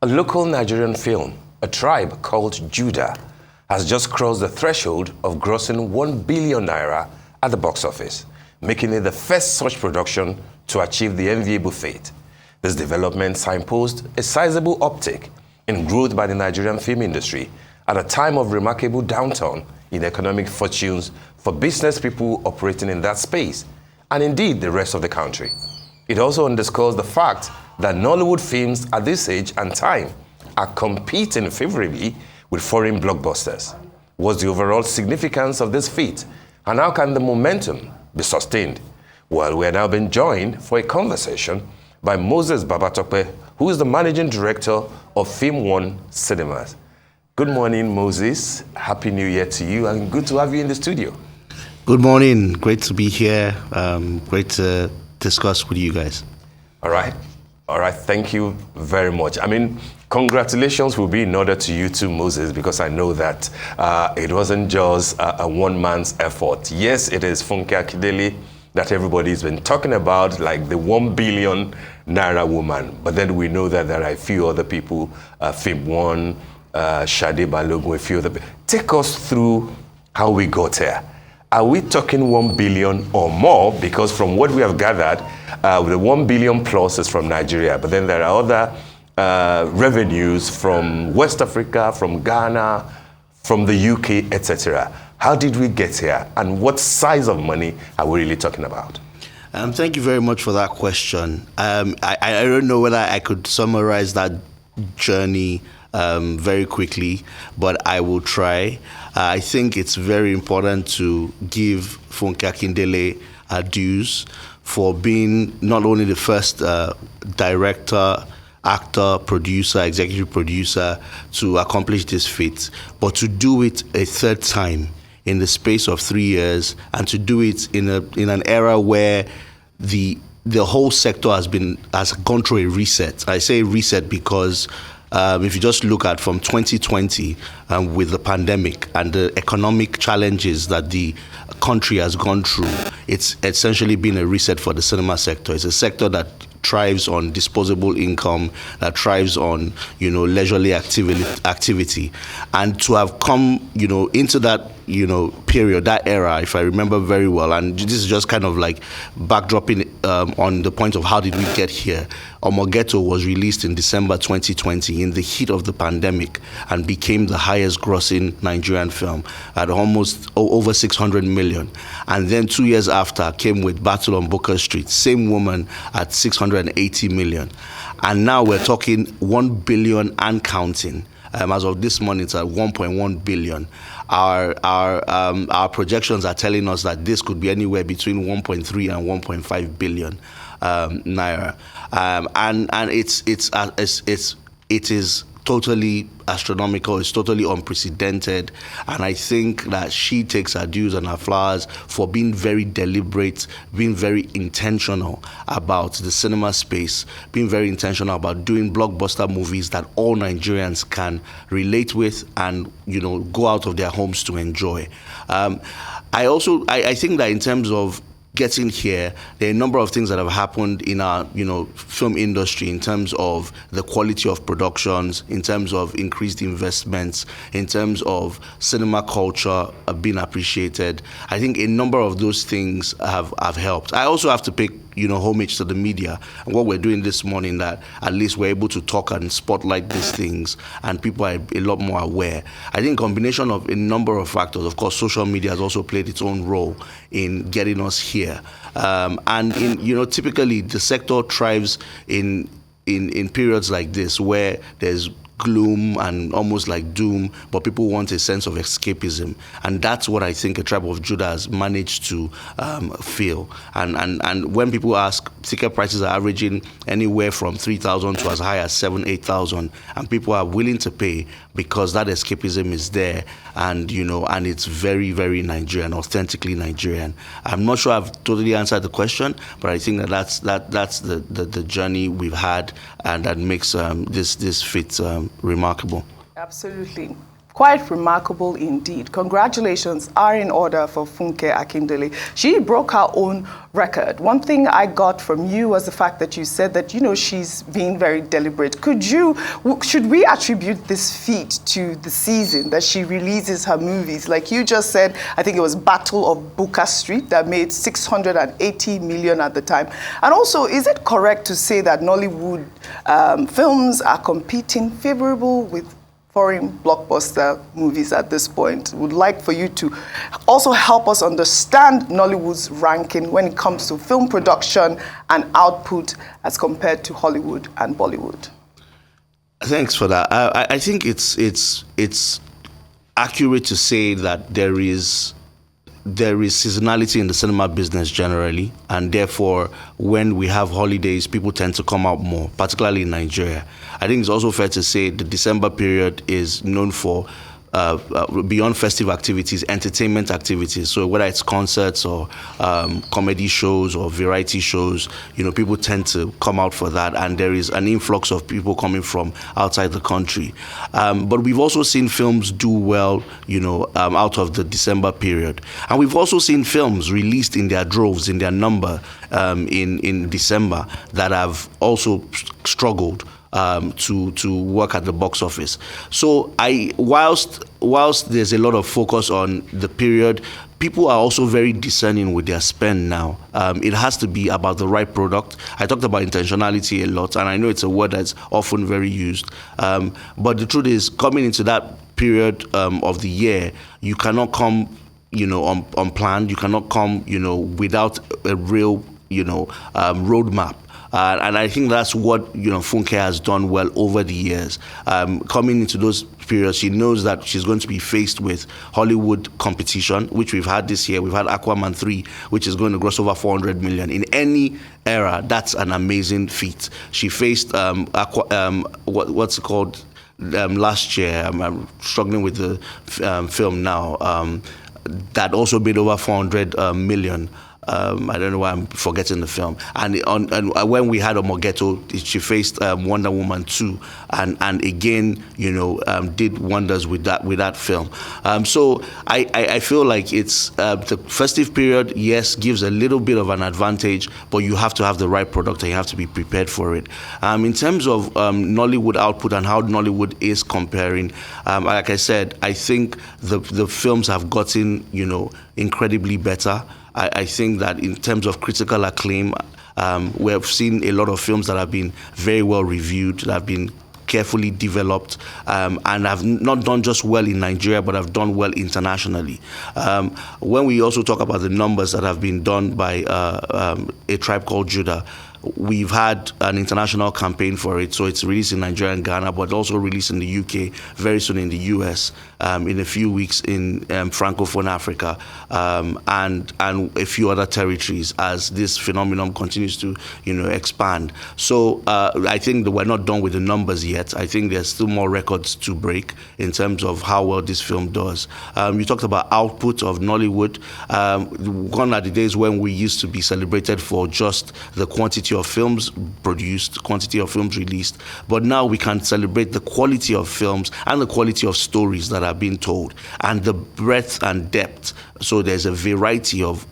A local Nigerian film, a tribe called Judah, has just crossed the threshold of grossing 1 billion naira at the box office, making it the first such production to achieve the enviable feat. This development signposts a sizable uptick in growth by the Nigerian film industry at a time of remarkable downturn in economic fortunes for business people operating in that space, and indeed the rest of the country. It also underscores the fact that Nollywood films at this age and time are competing favorably with foreign blockbusters. What's the overall significance of this feat, and how can the momentum be sustained? Well, we are now being joined for a conversation by Moses Babatope, who is the Managing Director of Film One Cinemas. Good morning, Moses. Happy New Year to you, and good to have you in the studio. Good morning. Great to be here. Great to discuss with you guys. All right. Thank you very much. I mean, congratulations will be in order to you too, Moses, because I know that it wasn't just a one-man's effort. Yes, it is Funke Akindele that everybody's been talking about, like the 1 billion naira woman. But then we know that there are a few other people, Film One, Shade Balogun, a few other people. Take us through how we got here. Are we talking 1 billion or more? Because from what we have gathered, the 1 billion plus is from Nigeria, but then there are other revenues from West Africa, from Ghana, from the UK, etc. How did we get here, and what size of money are we really talking about? Thank you very much for that question. I don't know whether I could summarize that journey very quickly, but I will try. I think it's very important to give Funke Akindele dues for being not only the first director, actor, producer, executive producer to accomplish this feat, but to do it a third time in the space of 3 years, and to do it in an era where the whole sector has gone through a reset. I say reset because if you just look at from 2020 with the pandemic and the economic challenges that the country has gone through, it's essentially been a reset for the cinema sector. It's a sector that thrives on disposable income, that thrives on, leisurely activity. And to have come, into that, period, that era, if I remember very well, and this is just kind of like backdropping on the point of how did we get here. Omogeto was released in December 2020 in the heat of the pandemic and became the highest grossing Nigerian film at almost over 600 million. And then 2 years after came with Battle on Booker Street, same woman at 680 million. And now we're talking 1 billion and counting. As of this morning, it's at 1.1 billion. Our projections are telling us that this could be anywhere between 1.3 and 1.5 billion naira, and it is totally astronomical. It's totally unprecedented, and I think that she takes her dues and her flowers for being very deliberate, being very intentional about the cinema space, being very intentional about doing blockbuster movies that all Nigerians can relate with and go out of their homes to enjoy. I think that in terms of getting here, there are a number of things that have happened in our, film industry in terms of the quality of productions, in terms of increased investments, in terms of cinema culture being appreciated. I think a number of those things have helped. I also have to pay homage to the media and what we're doing this morning, that at least we're able to talk and spotlight these things and people are a lot more aware. I think combination of a number of factors. Of course, social media has also played its own role in getting us here. And typically the sector thrives in periods like this where there's gloom and almost like doom, but people want a sense of escapism, and that's what I think a Tribe of Judah has managed to feel. And when people ask, ticket prices are averaging anywhere from 3,000 to as high as 7,000-8,000, and people are willing to pay because that escapism is there, and and it's very, very Nigerian, authentically Nigerian. I'm not sure I've totally answered the question, but I think that's the journey we've had, and that makes this feat remarkable. Absolutely. Quite remarkable indeed. Congratulations are in order for Funke Akindele. She broke her own record. One thing I got from you was the fact that you said that, she's being very deliberate. Should we attribute this feat to the season that she releases her movies? Like you just said, I think it was Battle of Booker Street that made 680 million at the time. And also, is it correct to say that Nollywood films are competing favorable with foreign blockbuster movies at this point? Would like for you to also help us understand Nollywood's ranking when it comes to film production and output as compared to Hollywood and Bollywood. Thanks for that. I think it's accurate to say that there is seasonality in the cinema business generally, and therefore when we have holidays, people tend to come out more, particularly in Nigeria. I think it's also fair to say the December period is known for beyond festive activities, entertainment activities. So whether it's concerts or comedy shows or variety shows, people tend to come out for that, and there is an influx of people coming from outside the country. But we've also seen films do well, out of the December period, and we've also seen films released in their droves, in their number, in December that have also struggled to work at the box office. So whilst there's a lot of focus on the period, people are also very discerning with their spend now. It has to be about the right product. I talked about intentionality a lot, and I know it's a word that's often very used. But the truth is, coming into that period of the year, you cannot come, unplanned. You cannot come, without a real, roadmap. And I think that's what Funke has done well over the years. Coming into those periods, she knows that she's going to be faced with Hollywood competition, which we've had this year. We've had Aquaman 3, which is going to gross over 400 million. In any era, that's an amazing feat. She faced what's it called last year. I'm struggling with the film now. That also made over 400 million. I don't know why I'm forgetting the film. And when we had Omogeto, she faced Wonder Woman 2, and again, did wonders with that film. So I feel like it's the festive period. Yes, gives a little bit of an advantage, but you have to have the right product and you have to be prepared for it. In terms of Nollywood output and how Nollywood is comparing, like I said, I think the films have gotten incredibly better. I think that in terms of critical acclaim, we have seen a lot of films that have been very well reviewed, that have been carefully developed, and have not done just well in Nigeria, but have done well internationally. When we also talk about the numbers that have been done by A Tribe Called Judah, we've had an international campaign for it, so it's released in Nigeria and Ghana, but also released in the UK, very soon in the US, in a few weeks in Francophone Africa, and a few other territories as this phenomenon continues to expand. So I think that we're not done with the numbers yet. I think there's still more records to break in terms of how well this film does. You talked about output of Nollywood. Gone are the days when we used to be celebrated for just the quantity of films produced, quantity of films released, but now we can celebrate the quality of films and the quality of stories that are being told, and the breadth and depth. So there's a variety of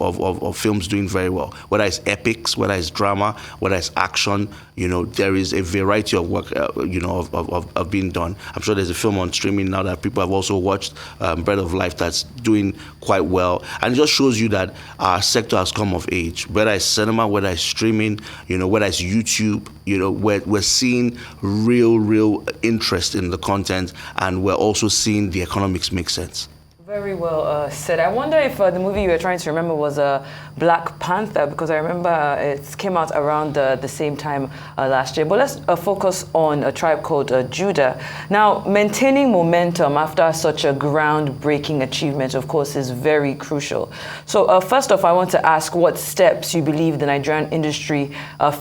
films doing very well, whether it's epics, whether it's drama, whether it's action. There is a variety of work of being done. I'm sure there's a film on streaming now that people have also watched, Bread of Life, that's doing quite well, and it just shows you that our sector has come of age, whether it's cinema, whether it's streaming, whether it's YouTube. We're seeing real interest in the content, and we're also seeing the economics make sense. Very well said. I wonder if the movie you were trying to remember was Black Panther, because I remember it came out around the same time last year. But let's focus on A Tribe Called Judah. Now, maintaining momentum after such a groundbreaking achievement, of course, is very crucial. So first off, I want to ask what steps you believe the Nigerian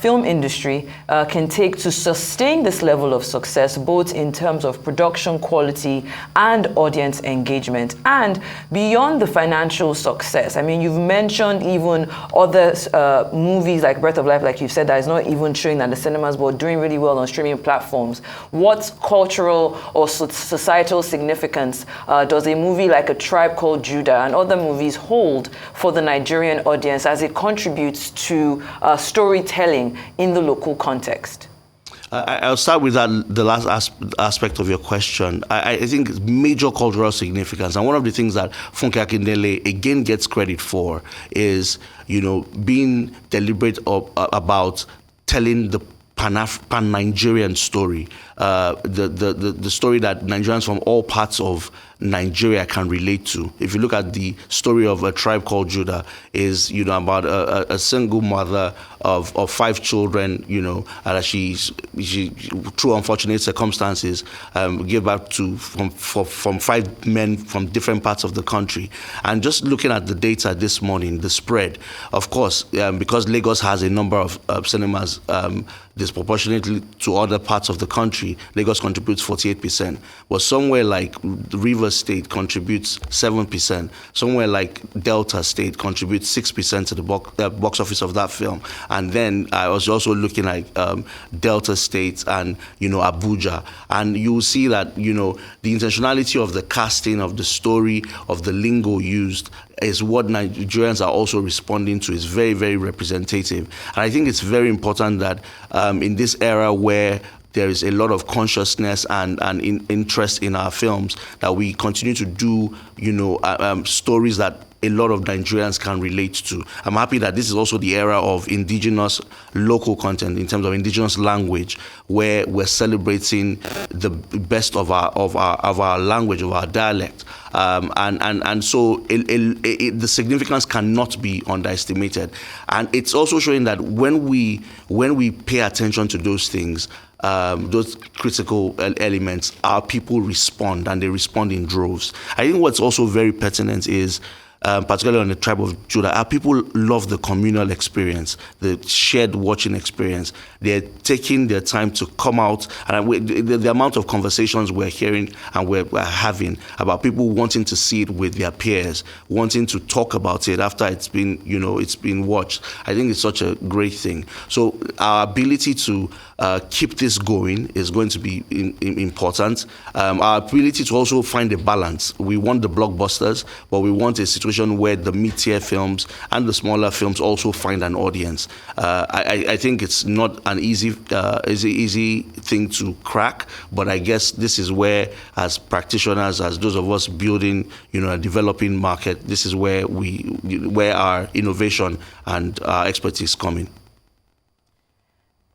film industry can take to sustain this level of success, both in terms of production quality and audience engagement. And understand beyond the financial success. I mean, you've mentioned even other movies like Breath of Life, like you've said, that is not even showing at the cinemas, but doing really well on streaming platforms. What cultural or societal significance does a movie like A Tribe Called Judah and other movies hold for the Nigerian audience as it contributes to storytelling in the local context? I'll start with the last aspect of your question. I think major cultural significance, and one of the things that Funke Akindele again gets credit for is, being deliberate about telling the Pan-Nigerian story, the story that Nigerians from all parts of Nigeria can relate to. If you look at the story of A Tribe Called Judah, is about a single mother of 5 children, and she through unfortunate circumstances gave birth to from 5 men from different parts of the country. And just looking at the data this morning, the spread, of course, because Lagos has a number of cinemas disproportionately to other parts of the country, Lagos contributes 48%. But somewhere like Rivers State contributes 7%. Somewhere like Delta State contributes 6% to the box office of that film. And then I was also looking at Delta State and Abuja, and you will see that the intentionality of the casting, of the story, of the lingo used is what Nigerians are also responding to. Is very, very representative. And I think it's very important that in this era where there is a lot of consciousness and interest in our films, that we continue to do, stories that a lot of Nigerians can relate to. I'm happy that this is also the era of indigenous local content in terms of indigenous language, where we're celebrating the best of our language, of our dialect. And so the significance cannot be underestimated. And it's also showing that when we pay attention to those things, those critical elements, our people respond, and they respond in droves. I think what's also very pertinent is, particularly on the Tribe of Judah, our people love the communal experience, the shared watching experience. They're taking their time to come out, and the amount of conversations we're hearing and we're having about people wanting to see it with their peers, wanting to talk about it after it's been watched. I think it's such a great thing. So our ability to keep this going is going to be important. Our ability to also find a balance. We want the blockbusters, but we want a situation where the mid-tier films and the smaller films also find an audience. I think it's not an easy thing to crack, but I guess this is where, as practitioners, as those of us building, a developing market, this is where our innovation and our expertise come in.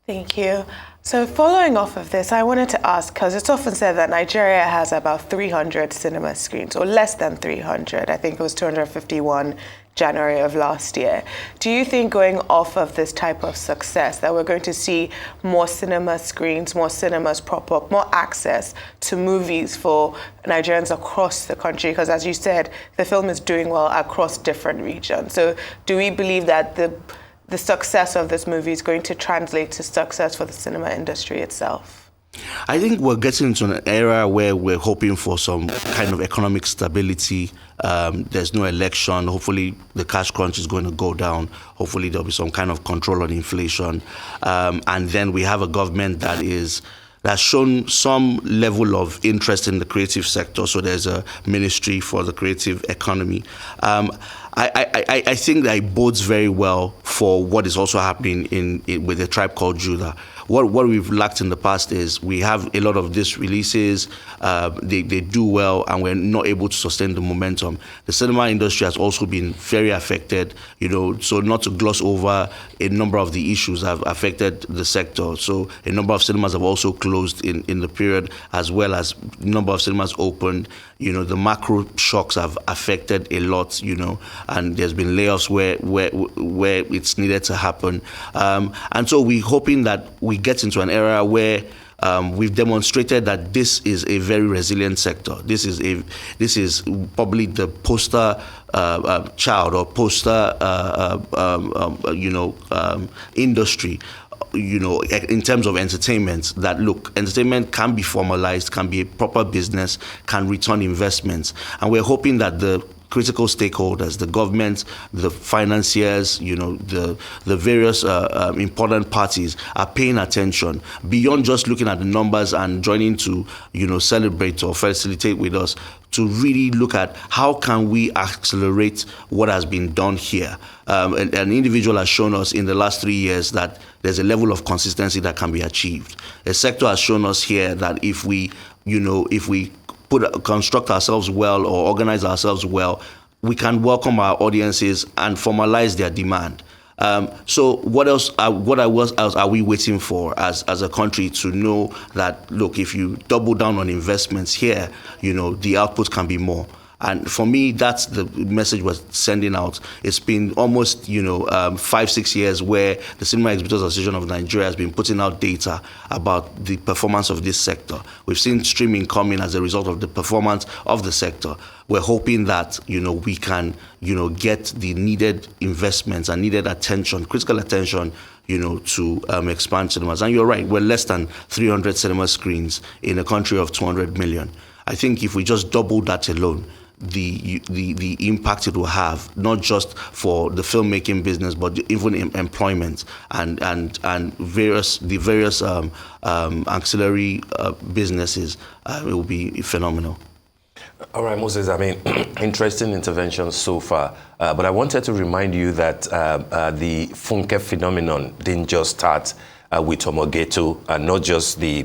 Thank you. So following off of this, I wanted to ask, because it's often said that Nigeria has about 300 cinema screens, or less than 300. I think it was 251 January of last year. Do you think, going off of this type of success, that we're going to see more cinema screens, more cinemas prop up, more access to movies for Nigerians across the country? Because as you said, the film is doing well across different regions. So do we believe that the success of this movie is going to translate to success for the cinema industry itself? I think we're getting into an era where we're hoping for some kind of economic stability. There's no election. Hopefully the cash crunch is going to go down. Hopefully there'll be some kind of control on inflation. And then we have a government that's shown some level of interest in the creative sector. So there's a ministry for the creative economy. I think that it bodes very well for what is also happening with A Tribe Called Judah. What we've lacked in the past is we have a lot of these releases, they do well, and we're not able to sustain the momentum. The cinema industry has also been very affected, so not to gloss over, a number of the issues have affected the sector. So a number of cinemas have also closed in the period, as well as a number of cinemas opened. The macro shocks have affected a lot, and there's been layoffs where it's needed to happen. And so we're hoping that we get into an era where we've demonstrated that this is a very resilient sector. This is probably the poster child or poster industry, in terms of entertainment, that look, entertainment can be formalized, can be a proper business, can return investments. And we're hoping that the critical stakeholders, the government, the financiers, the various important parties are paying attention beyond just looking at the numbers and joining to, celebrate or facilitate with us, to really look at how can we accelerate what has been done here. An individual has shown us in the last 3 years that there's a level of consistency that can be achieved. A sector has shown us here that if we construct ourselves well or organize ourselves well, we can welcome our audiences and formalize their demand. So what else are we waiting for as a country to know that, look, if you double down on investments here, the output can be more. And for me, that's the message we're sending out. It's been almost, 5-6 years where the Cinema Exhibitors Association of Nigeria has been putting out data about the performance of this sector. We've seen streaming coming as a result of the performance of the sector. We're hoping that, we can, get the needed investments and needed attention, critical attention, to expand cinemas. And you're right, we're less than 300 cinema screens in a country of 200 million. I think if we just double that alone, the impact it will have, not just for the filmmaking business, but even in employment and various ancillary businesses, it will be phenomenal. All right, Moses, interesting interventions so far, but I wanted to remind you that the Funke phenomenon didn't just start with Omogeto, and not just the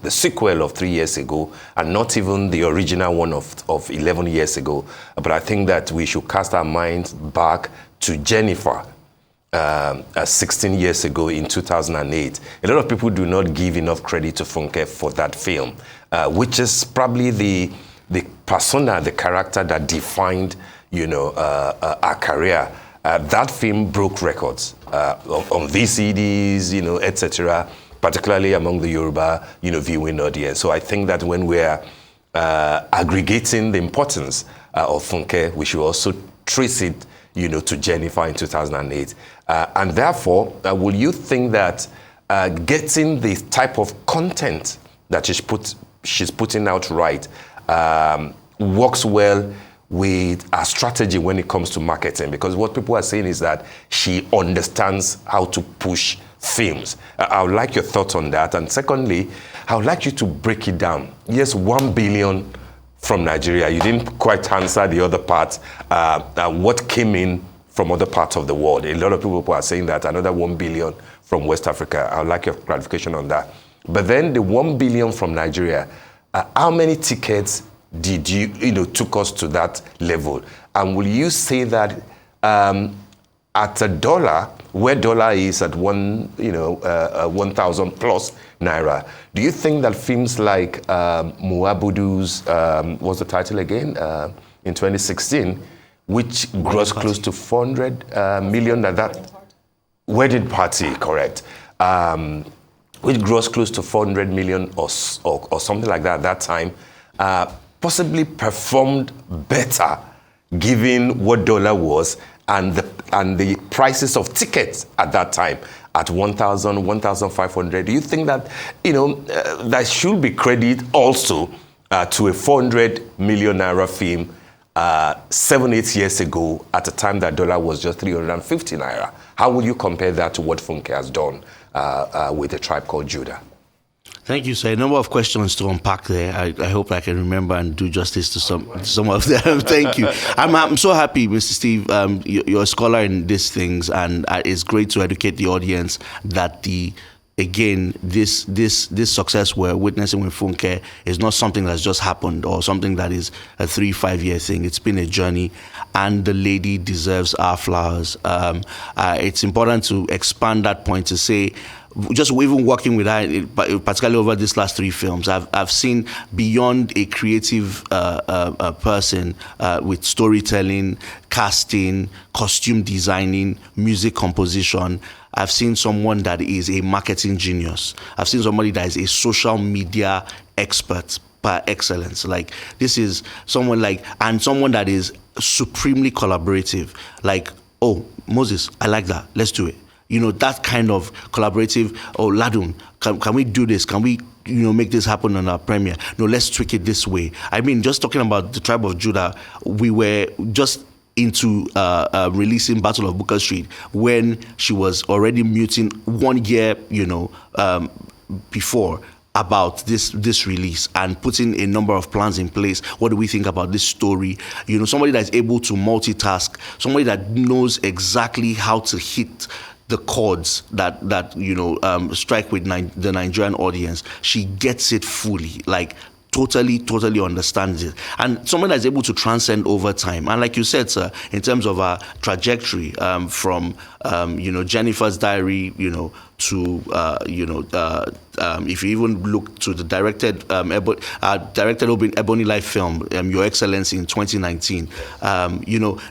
sequel of 3 years ago, and not even the original one of 11 years ago. But I think that we should cast our minds back to Jennifer, 16 years ago in 2008. A lot of people do not give enough credit to Funke for that film, which is probably the persona, the character that defined, our career. That film broke records on VCDs, etc., particularly among the Yoruba, viewing audience. So I think that when we're aggregating the importance of Funke, we should also trace it, to Jennifer in 2008. And therefore, will you think that getting the type of content that she's putting out right works well with a strategy when it comes to marketing? Because what people are saying is that she understands how to push films. I would like your thoughts on that. And secondly, I would like you to break it down. Yes, 1 billion from Nigeria. You didn't quite answer the other part. What came in from other parts of the world? A lot of people are saying that another 1 billion from West Africa. I would like your clarification on that. But then the 1 billion from Nigeria, how many tickets did you took us to that level? And will you say that at a dollar, where dollar is at 1,000 plus naira, do you think that films like Muabudu's, what's the title again, in 2016, which grossed close to 400 million at that Wedding Party, correct? Which grossed close to 400 million or something like that at that time, possibly performed better given what dollar was and the prices of tickets at that time at 1,000, 1,500. Do you think that, that should be credit also to a 400 million naira film 7-8 years ago at a time that dollar was just 350 naira? How will you compare that to what Funke has done with A Tribe Called Judah? Thank you, sir. A number of questions to unpack there. I hope I can remember and do justice to some of them. Thank you. I'm so happy, Mr. Steve. You're a scholar in these things, and it's great to educate the audience that this success we're witnessing with Funke is not something that's just happened or something that is a 3-5 year thing. It's been a journey, and the lady deserves our flowers. It's important to expand that point to say, just even working with her, particularly over these last 3 films, I've seen beyond a creative person with storytelling, casting, costume designing, music composition. I've seen someone that is a marketing genius. I've seen somebody that is a social media expert par excellence. Like, this is someone someone that is supremely collaborative. Like, oh, Moses, I like that. Let's do it. That kind of collaborative. Oh, Ladun, can we do this? Can we, make this happen on our premiere? No, let's tweak it this way. I mean, just talking about the Tribe of Judah, we were just into releasing Battle of Booker Street when she was already muting 1 year, before about this release, and putting a number of plans in place. What do we think about this story? Somebody that's able to multitask, somebody that knows exactly how to hit the chords that strike with the Nigerian audience. She gets it fully, like totally understands it, and someone that's able to transcend over time. And like you said, sir, in terms of our trajectory, from Jennifer's Diary, to if you even look to the directed Ebony Life film, Your Excellency, in 2019,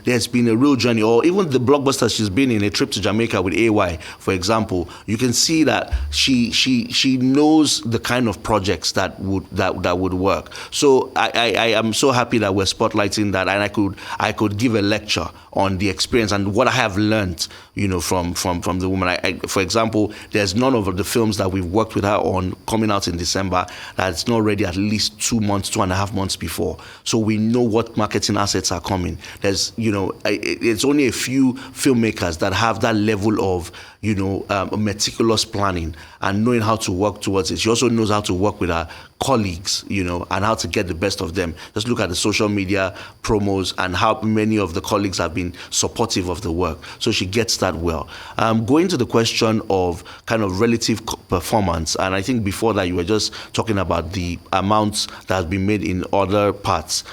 there's been a real journey. Or even the blockbuster she's been in, A Trip to Jamaica with AY, for example, you can see that she knows the kind of projects that would work. So I am so happy that we're spotlighting that, and I could give a lecture on the experience and what I have learned, from the woman. For example, there's none of the films that we've worked with her on coming out in December that's not ready at least 2.5 months before. So we know what marketing assets are coming. There's, it's only a few filmmakers that have that level of, meticulous planning and knowing how to work towards it. She also knows how to work with her colleagues, and how to get the best of them. Just look at the social media promos and how many of the colleagues have been supportive of the work. So she gets that well. Going to the question of kind of relative performance, and I think before that you were just talking about the amounts that has been made in other parts.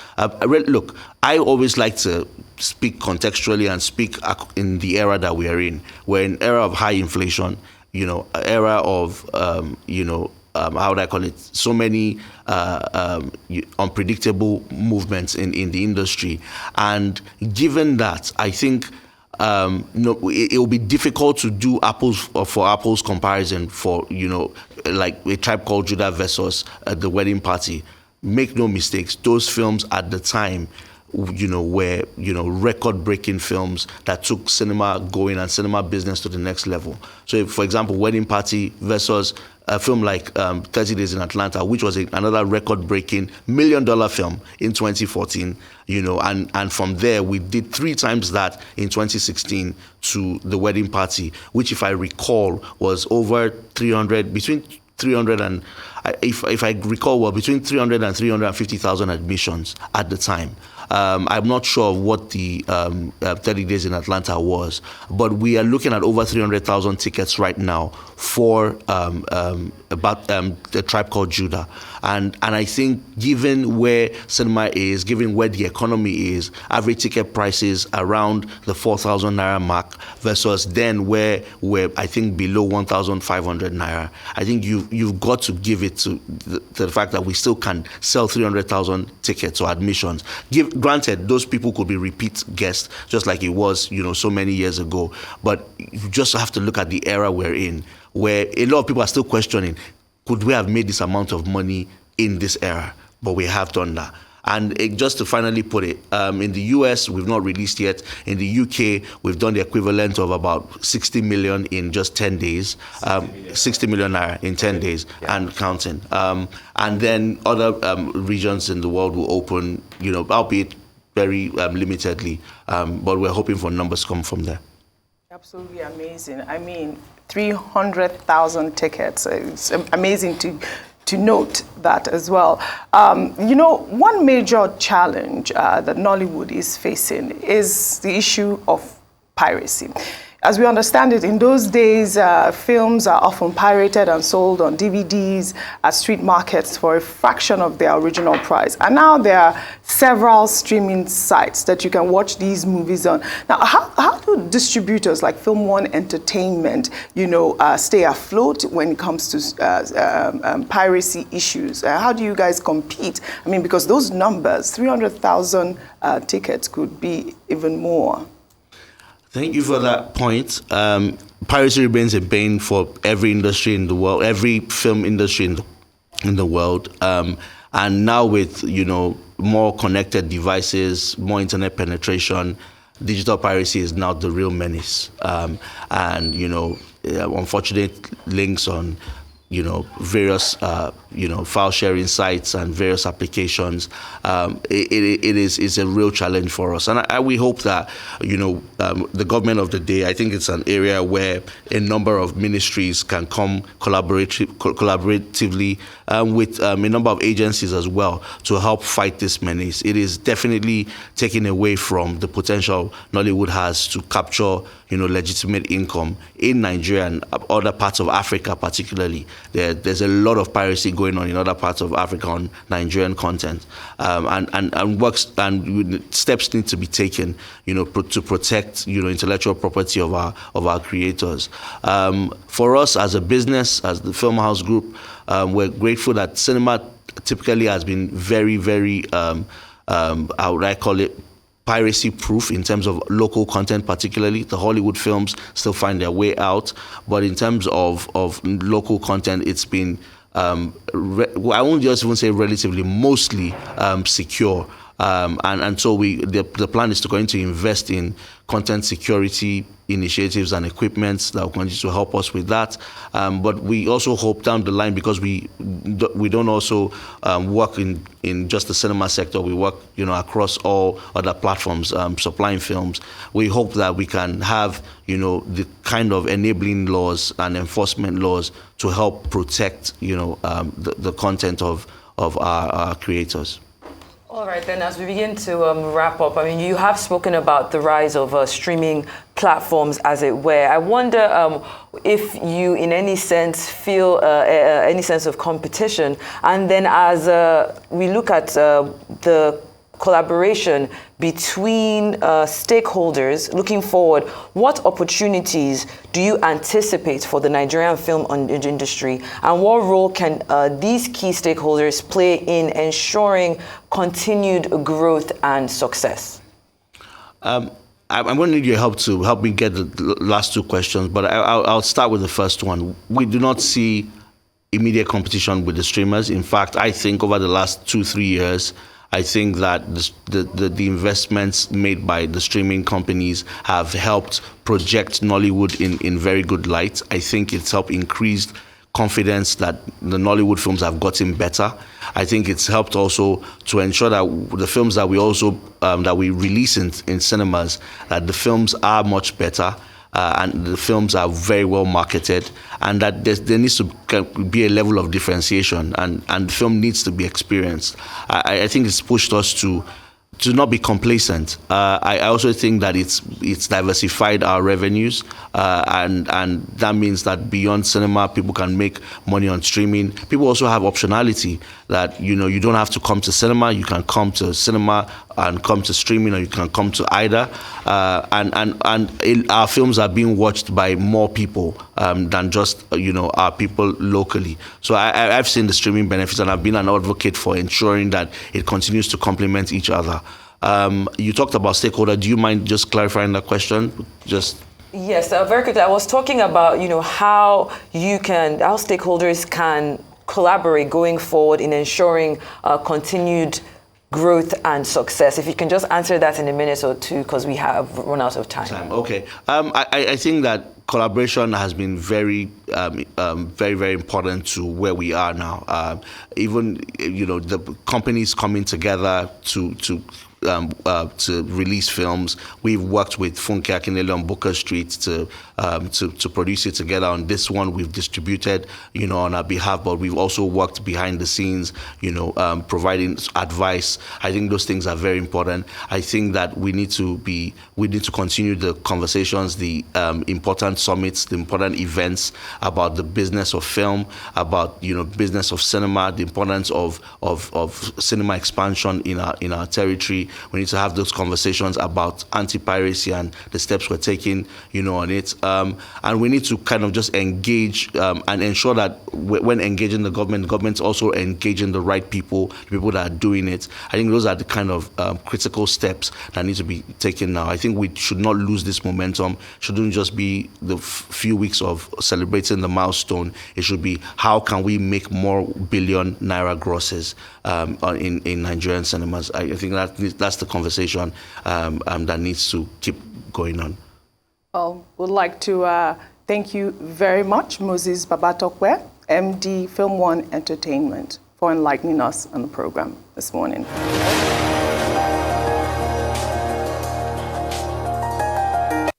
Look, I always like to speak contextually and speak in the era that we are in. We're in an era of high inflation, an era of, how would I call it? So many unpredictable movements in the industry. And given that, I think it will be difficult to do apples for apples comparison for, like A Tribe Called Judah versus The Wedding Party. Make no mistakes, those films at the time, were, record-breaking films that took cinema going and cinema business to the next level. So, if, for example, Wedding Party versus a film like 30 Days in Atlanta, which was another record-breaking $1 million film in 2014, and from there we did 3 times that in 2016 to The Wedding Party, which, if I recall, was over 300, between 300 and, if I recall well, between 300 and 350,000 admissions at the time. I'm not sure of what the 30 Days in Atlanta was, but we are looking at over 300,000 tickets right now for The Tribe Called Judah. And I think given where cinema is, given where the economy is, average ticket prices around the 4,000 naira mark versus then where we're, I think, below 1,500 naira. I think you've got to give it to the fact that we still can sell 300,000 tickets or admissions. Granted, those people could be repeat guests, just like it was, so many years ago. But you just have to look at the era we're in, where a lot of people are still questioning, could we have made this amount of money in this era? But we have done that. And just to finally put it, in the US, we've not released yet. In the UK, we've done the equivalent of about 60 million in just 10 days. 60 million naira in 10 days, yeah, and counting. And then other regions in the world will open, albeit very limitedly. But we're hoping for numbers to come from there. Absolutely amazing. I mean, 300,000 tickets. It's amazing to note that as well. One major challenge that Nollywood is facing is the issue of piracy. as we understand it, in those days, films are often pirated and sold on DVDs at street markets for a fraction of their original price. And now there are several streaming sites that you can watch these movies on. Now, how do distributors like Film One Entertainment, stay afloat when it comes to piracy issues? How do you guys compete? I mean, because those numbers, 300,000 tickets, could be even more. Thank you for that point. Piracy remains a bane for every industry in the world, every film industry in the world. And now with, more connected devices, more internet penetration, digital piracy is now the real menace. Unfortunate links on various file sharing sites and various applications. It's a real challenge for us, and we hope that the government of the day, I think it's an area where a number of ministries can come collaboratively with a number of agencies as well to help fight this menace. It is definitely taking away from the potential Nollywood has to capture legitimate income in Nigeria and other parts of Africa particularly. There's a lot of piracy going on in other parts of Africa on Nigerian content, and steps need to be taken, to protect, intellectual property of our creators. For us as a business, as the Film House Group, we're grateful that cinema typically has been very, very, how would I call it, piracy proof in terms of local content. Particularly the Hollywood films still find their way out, but in terms of local content, it's been I won't just even say relatively, mostly secure. And so the plan is to continue to invest in content security initiatives and equipments that will continue to help us with that. But we also hope down the line, because we don't also work in just the cinema sector. We work across all other platforms supplying films. We hope that we can have the kind of enabling laws and enforcement laws to help protect the content of our creators. All right, then, as we begin to wrap up, I mean, you have spoken about the rise of streaming platforms, as it were. I wonder if you, in any sense, feel any sense of competition. And then as we look at the collaboration between stakeholders looking forward, what opportunities do you anticipate for the Nigerian film industry, and what role can these key stakeholders play in ensuring continued growth and success? I'm going to need your help to help me get the last two questions, but I'll start with the first one. We do not see immediate competition with the streamers. In fact, I think over the last 2-3 years, I think that the investments made by the streaming companies have helped project Nollywood in very good light. I think it's helped increase confidence that the Nollywood films have gotten better. I think it's helped also to ensure that the films that we also that we release in cinemas, that the films are much better. And the films are very well marketed, and that there needs to be a level of differentiation, and the film needs to be experienced. I think it's pushed us to not be complacent. I also think that it's diversified our revenues, and that means that beyond cinema, people can make money on streaming. People also have optionality that you don't have to come to cinema. You can come to cinema and come to streaming, or you can come to either. And our films are being watched by more people than just our people locally. So I've seen the streaming benefits, and I've been an advocate for ensuring that it continues to complement each other. You talked about stakeholder. Do you mind just clarifying that question? Yes, very quickly. I was talking about how stakeholders can collaborate going forward in ensuring continued growth and success. If you can just answer that in a minute or two, because we have run out of time. Okay. I think that collaboration has been very very, very important to where we are now. Even, the companies coming together to release films. We've worked with Funke Akindele on Booker Street to produce it together. On this one, we've distributed, on our behalf, but we've also worked behind the scenes, providing advice. I think those things are very important. I think that we need to continue the conversations, the important summits, the important events about the business of film, about business of cinema, the importance of cinema expansion in our territory. We need to have those conversations about anti-piracy and the steps we're taking, on it. And we need to kind of just engage and ensure that when engaging the government's also engaging the right people, the people that are doing it. I think those are the kind of critical steps that need to be taken now. I think we should not lose this momentum. It shouldn't just be the few weeks of celebrating the milestone. It should be how can we make more billion naira grosses in Nigerian cinemas. I think that's the conversation that needs to keep going on. Well, we'd like to thank you very much, Moses Babatope, MD Film One Entertainment, for enlightening us on the program this morning.